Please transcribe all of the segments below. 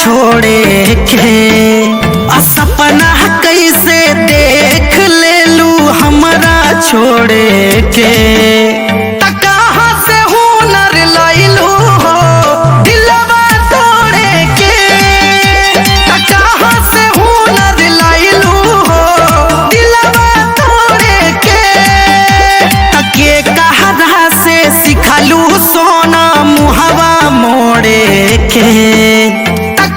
छोड़े के। सपना कैसे देख ले लू हमरा छोड़े के। कहाँ से हुनर लैलू हो दिलवा तोड़े के। कहाँ से हुनर लैलू हो दिलवा तोड़े के। के कहरा से सिखलू सोना मुहवा मोड़े के।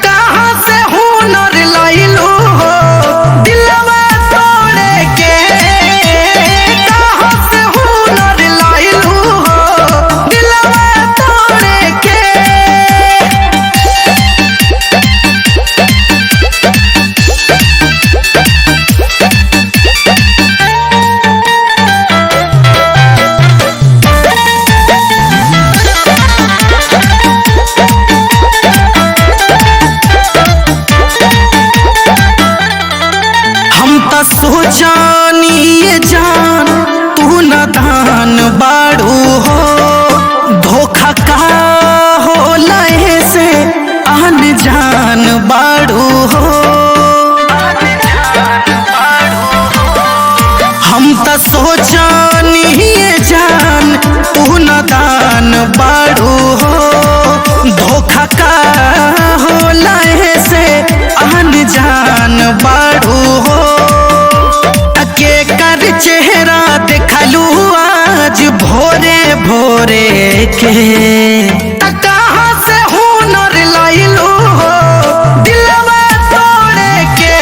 कहाँ से हुनर लैलू हो दिलवा तोड़े के। कहाँ से हुनर लैलू हो दिलवा तोड़े के। सोचानी जान तू नादान बाड़ू हो। धोखा का हो लहे से आन जान बाड़ू हो। हम तो सोचानी जान तू नादान बाड़ू हो। धोखा का हो लहे से आन जान बाड़ू हो। के कर चेहरा देखलू आज भोरे भोरे के। कहाँ से हुनर लैलू हो दिलवा तोड़े के।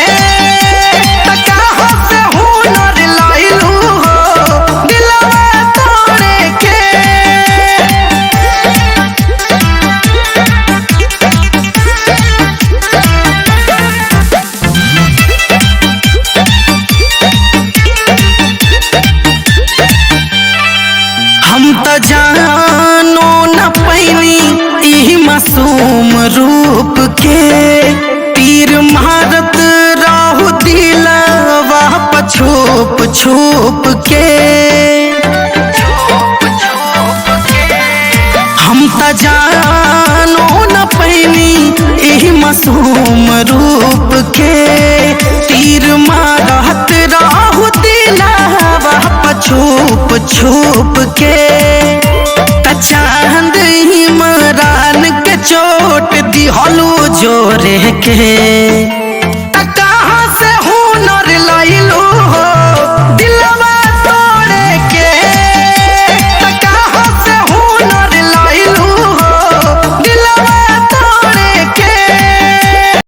कहाँ से हुनर लैलू हो दिलवा तोड़े के। हम तो जानो न पैनी ई मासूम रूप के। तीर मारत राहु दिलवा छुप छुप के। हम तो जानो न पैनी ई मासूम रूप के। तीर मारत राहु दिलवा छुप छुप के। चांद इमरान के चोट दिहलू जोरे के।